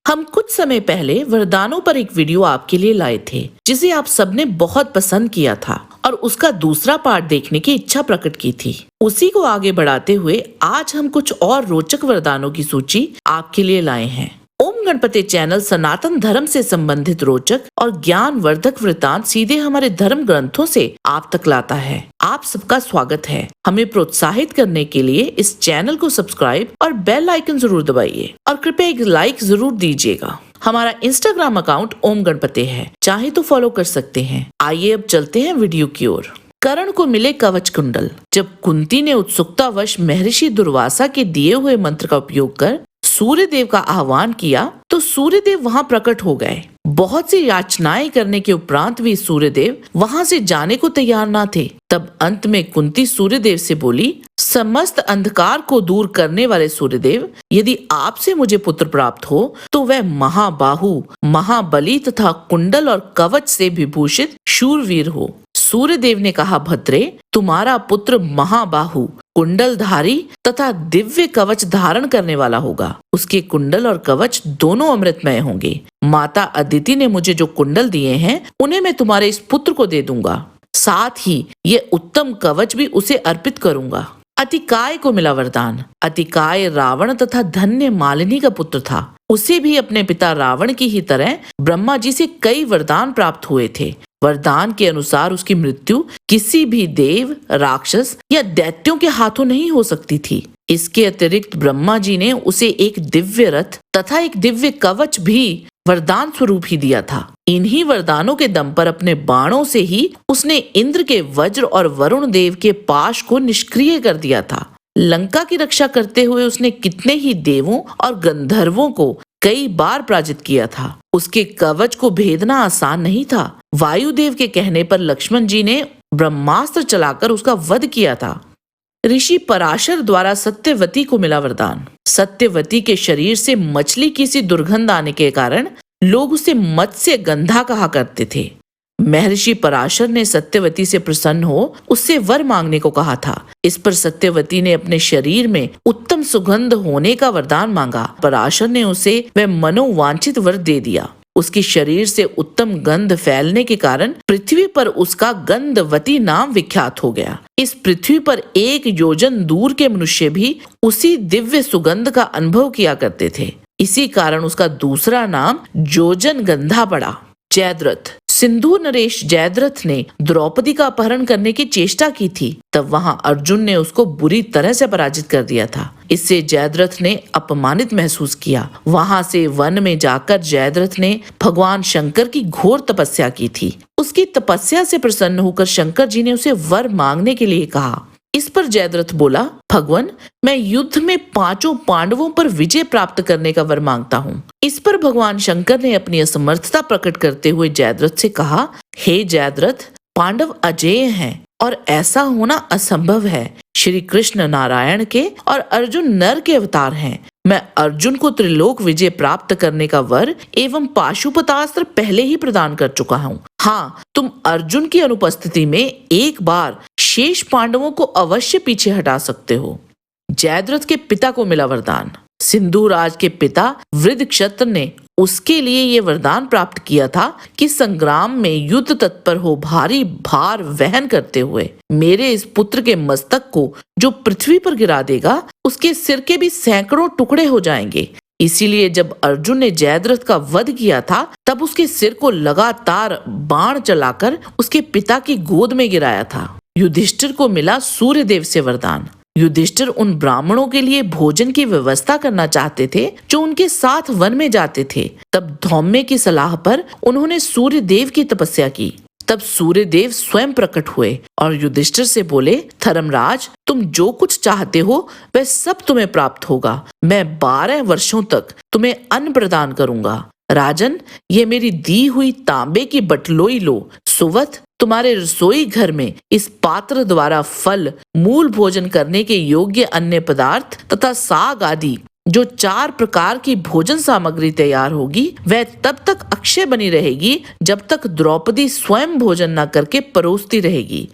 हम कुछ समय पहले वरदानों पर एक वीडियो आपके लिए लाए थे, जिसे आप सबने बहुत पसंद किया था और उसका दूसरा पार्ट देखने की इच्छा प्रकट की थी। उसी को आगे बढ़ाते हुए आज हम कुछ और रोचक वरदानों की सूची आपके लिए लाए हैं। ओम गणपति चैनल सनातन धर्म से संबंधित रोचक और ज्ञान वर्धक वृत्तांत सीधे हमारे धर्म ग्रंथों से आप तक लाता है। आप सबका स्वागत है। हमें प्रोत्साहित करने के लिए इस चैनल को सब्सक्राइब और बेल आइकन जरूर दबाइए और कृपया एक लाइक जरूर दीजिएगा। हमारा इंस्टाग्राम अकाउंट ओम गणपति है, चाहे तो फॉलो कर सकते हैं। आइए अब चलते हैं वीडियो की ओर। कर्ण को मिले कवच कुंडल। जब कुंती ने उत्सुकतावश महर्षि दुर्वासा के दिए हुए मंत्र का उपयोग कर सूर्य देव का आह्वान किया तो सूर्य देव वहाँ प्रकट हो गए। बहुत सी याचनाएं करने के उपरांत भी सूर्य देव वहाँ से जाने को तैयार ना थे। तब अंत में कुंती सूर्य देव से बोली, समस्त अंधकार को दूर करने वाले सूर्य देव, यदि आपसे मुझे पुत्र प्राप्त हो तो वह महाबाहु, महाबली तथा कुंडल और कवच से विभूषित शूरवीर हो। सूर्य देव ने कहा, भद्रे, तुम्हारा पुत्र महाबाहु, कुंडलधारी तथा दिव्य कवच धारण करने वाला होगा। उसके कुंडल और कवच दोनों अमृतमय होंगे। माता अदिति ने मुझे जो कुंडल दिए हैं उन्हें मैं तुम्हारे इस पुत्र को दे दूंगा। साथ ही ये उत्तम कवच भी उसे अर्पित करूंगा। अतिकाय को मिला वरदान। अतिकाय रावण तथा धन्य मालिनी का पुत्र था। उसे भी अपने पिता रावण की ही तरह ब्रह्मा जी से कई वरदान प्राप्त हुए थे। वरदान के अनुसार उसकी मृत्यु किसी भी देव, राक्षस या दैत्यों के हाथों नहीं हो सकती थी। इसके अतिरिक्त ब्रह्मा जी ने उसे एक दिव्य रथ तथा एक दिव्य कवच भी वरदान स्वरूप ही दिया था। इन्हीं वरदानों के दम पर अपने बाणों से ही उसने इंद्र के वज्र और वरुण देव के पाश को निष्क्रिय कर दिया था। लंका की रक्षा करते हुए उसने कितने ही देवों और गंधर्वों को कई बार पराजित किया था। उसके कवच को भेदना आसान नहीं था। वायुदेव के कहने पर लक्ष्मण जी ने ब्रह्मास्त्र चलाकर उसका वध किया था। ऋषि पराशर द्वारा सत्यवती को मिला वरदान। सत्यवती के शरीर से मछली की सी दुर्गंध आने के कारण लोग उसे मत्स्य गंधा कहा करते थे। महर्षि पराशर ने सत्यवती से प्रसन्न हो उससे वर मांगने को कहा था। इस पर सत्यवती ने अपने शरीर में उत्तम सुगंध होने का वरदान मांगा। पराशर ने उसे वह मनोवांछित वर दे दिया। उसके शरीर से उत्तम गंध फैलने के कारण पृथ्वी पर उसका गंधवती नाम विख्यात हो गया। इस पृथ्वी पर 1 योजन दूर के मनुष्य भी उसी दिव्य सुगंध का अनुभव किया करते थे। इसी कारण उसका दूसरा नाम जोजन गंधा पड़ा। जयद्रथ। सिंधु नरेश जयद्रथ ने द्रौपदी का अपहरण करने की चेष्टा की थी। तब वहां अर्जुन ने उसको बुरी तरह से पराजित कर दिया था। इससे जयद्रथ ने अपमानित महसूस किया। वहां से वन में जाकर जयद्रथ ने भगवान शंकर की घोर तपस्या की थी। उसकी तपस्या से प्रसन्न होकर शंकर जी ने उसे वर मांगने के लिए कहा। इस पर जयद्रथ बोला, भगवान, मैं युद्ध में 5 पांडवों पर विजय प्राप्त करने का वर मांगता हूँ। इस पर भगवान शंकर ने अपनी असमर्थता प्रकट करते हुए जयद्रथ से कहा, हे जयद्रथ, पांडव अजेय हैं और ऐसा होना असंभव है। श्री कृष्ण नारायण के और अर्जुन नर के अवतार हैं। मैं अर्जुन को त्रिलोक विजय प्राप्त करने का वर एवं पाशुपतास्त्र पहले ही प्रदान कर चुका हूँ। हाँ, तुम अर्जुन की अनुपस्थिति में एक बार शेष पांडवों को अवश्य पीछे हटा सकते हो। जयद्रथ के पिता को मिला वरदान। सिंधु राज के पिता वृद्धक्षत्र ने उसके लिए ये वरदान प्राप्त किया था कि संग्राम में युद्ध तत्पर हो भारी भार वहन करते हुए मेरे इस पुत्र के मस्तक को जो पृथ्वी पर गिरा देगा, उसके सिर के भी सैकड़ों टुकड़े हो जाएंगे। इसीलिए जब अर्जुन ने जयद्रथ का वध किया था तब उसके सिर को लगातार बाण चलाकर उसके पिता की गोद में गिराया था। युधिष्ठिर को मिला सूर्य देव से वरदान। युधिष्ठिर उन ब्राह्मणों के लिए भोजन की व्यवस्था करना चाहते थे जो उनके साथ वन में जाते थे। तब धौम्य की सलाह पर उन्होंने सूर्य देव की तपस्या की। तब सूर्य देव स्वयं प्रकट हुए और युधिष्ठिर से बोले, धर्मराज, तुम जो कुछ चाहते हो वह सब तुम्हें प्राप्त होगा। मैं 12 वर्षों तक तुम्हें अन्न प्रदान करूंगा। राजन, ये मेरी दी हुई तांबे की बटलोई लो। सुवत, तुम्हारे रसोई घर में इस पात्र द्वारा फल, मूल भोजन करने के योग्य अन्य पदार्थ तथा साग आदि जो 4 प्रकार की भोजन सामग्री तैयार होगी, वह तब तक अक्षय बनी रहेगी जब तक द्रौपदी स्वयं भोजन न करके परोसती रहेगी।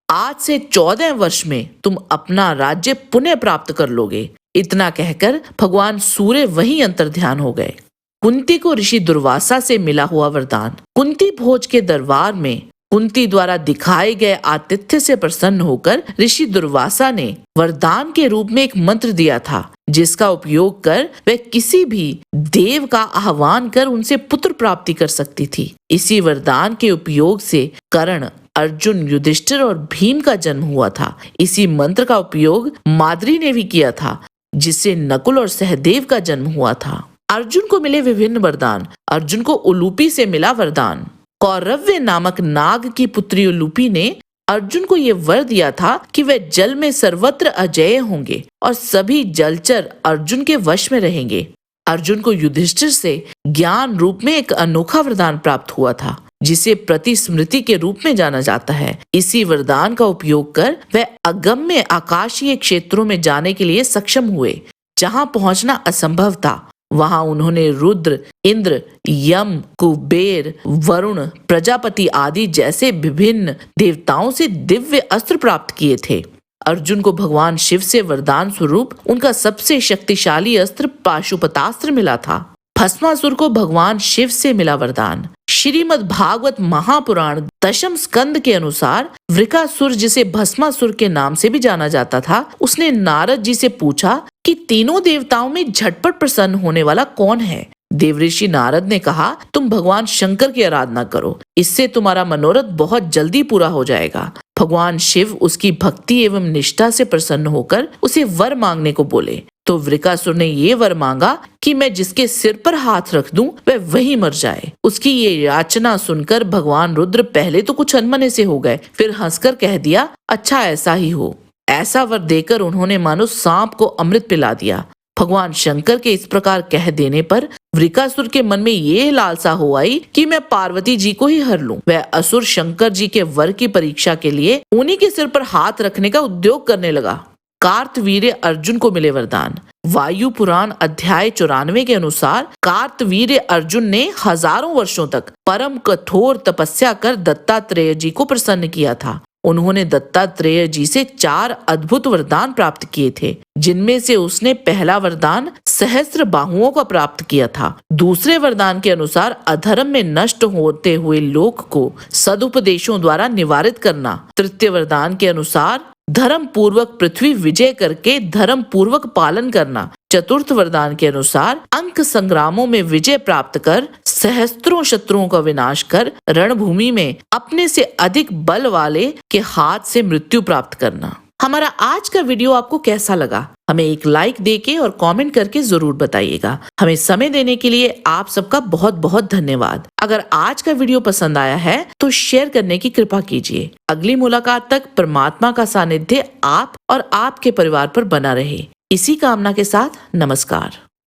आज से 14 वर्ष में तुम अपना राज्य पुनः प्राप्त कर लोगे। इतना कहकर भगवान सूर्य वहीं अंतर्ध्यान हो गए। कुंती को ऋषि दुर्वासा से मिला हुआ वरदान। कुंती भोज के दरबार में कुंती द्वारा दिखाए गए आतिथ्य से प्रसन्न होकर ऋषि दुर्वासा ने वरदान के रूप में एक मंत्र दिया था, जिसका उपयोग कर वह किसी भी देव का आह्वान कर उनसे पुत्र प्राप्ति कर सकती थी। इसी वरदान के उपयोग से कर्ण, अर्जुन, युधिष्ठिर और भीम का जन्म हुआ था। इसी मंत्र का उपयोग माद्री ने भी किया था, जिससे नकुल और सहदेव का जन्म हुआ था। अर्जुन को मिले विभिन्न वरदान। अर्जुन को उलूपी से मिला वरदान। कौरव्य नामक नाग की पुत्री उलूपी ने अर्जुन को यह वर दिया था कि वे जल में सर्वत्र अजेय होंगे और सभी जलचर अर्जुन के वश में रहेंगे। अर्जुन को युधिष्ठिर से ज्ञान रूप में एक अनोखा वरदान प्राप्त हुआ था, जिसे प्रतिस्मृति के रूप में जाना जाता है। इसी वरदान का उपयोग कर वह अगम्य आकाशीय क्षेत्रों में जाने के लिए सक्षम हुए। जहाँ पहुँचना असंभव था, वहां उन्होंने रुद्र, इंद्र, यम, कुबेर, वरुण, प्रजापति आदि जैसे विभिन्न देवताओं से दिव्य अस्त्र प्राप्त किए थे। अर्जुन को भगवान शिव से वरदान स्वरूप उनका सबसे शक्तिशाली अस्त्र पाशुपतास्त्र मिला था। भस्मासुर को भगवान शिव से मिला वरदान। श्रीमद् भागवत महापुराण दशम स्कंद के अनुसार वृकासुर, जिसे भस्मासुर के नाम से भी जाना जाता था, उसने नारद जी से पूछा कि तीनों देवताओं में झटपट प्रसन्न होने वाला कौन है। देवऋषि नारद ने कहा, तुम भगवान शंकर की आराधना करो, इससे तुम्हारा मनोरथ बहुत जल्दी पूरा हो जाएगा। भगवान शिव उसकी भक्ति एवं निष्ठा से प्रसन्न होकर उसे वर मांगने को बोले। तो वृकासुर ने ये वर मांगा कि मैं जिसके सिर पर हाथ रख दूं वह वही मर जाए। उसकी ये याचना सुनकर भगवान रुद्र पहले तो कुछ अनमने से हो गए, फिर हंसकर कह दिया, अच्छा ऐसा ही हो। ऐसा वर देकर उन्होंने मानो सांप को अमृत पिला दिया। भगवान शंकर के इस प्रकार कह देने पर वृकासुर के मन में ये लालसा हो आई कि मैं पार्वती जी को ही हर लूं। वह असुर शंकर जी के वर की परीक्षा के लिए उन्हीं के सिर पर हाथ रखने का उद्योग करने लगा। कार्तवीर्य अर्जुन को मिले वरदान। वायु पुराण अध्याय 94 के अनुसार कार्तवीर्य अर्जुन ने हजारों वर्षों तक परम कठोर तपस्या कर दत्तात्रेय जी को प्रसन्न किया था। उन्होंने दत्तात्रेय जी से 4 अद्भुत वरदान प्राप्त किए थे, जिनमें से उसने पहला वरदान सहस्त्र बाहुओं का प्राप्त किया था। दूसरे वरदान के अनुसार अधर्म में नष्ट होते हुए लोक को सदुपदेशों द्वारा निवारित करना। तृतीय वरदान के अनुसार धर्म पूर्वक पृथ्वी विजय करके धर्म पूर्वक पालन करना। चतुर्थ वरदान के अनुसार अंक संग्रामों में विजय प्राप्त कर सहस्त्रों शत्रुओं का विनाश कर रणभूमि में अपने से अधिक बल वाले के हाथ से मृत्यु प्राप्त करना। हमारा आज का वीडियो आपको कैसा लगा? हमें एक लाइक देके और कमेंट करके जरूर बताइएगा। हमें समय देने के लिए आप सबका बहुत बहुत धन्यवाद। अगर आज का वीडियो पसंद आया है तो शेयर करने की कृपा कीजिए। अगली मुलाकात तक परमात्मा का सानिध्य आप और आपके परिवार पर बना रहे, इसी कामना के साथ नमस्कार।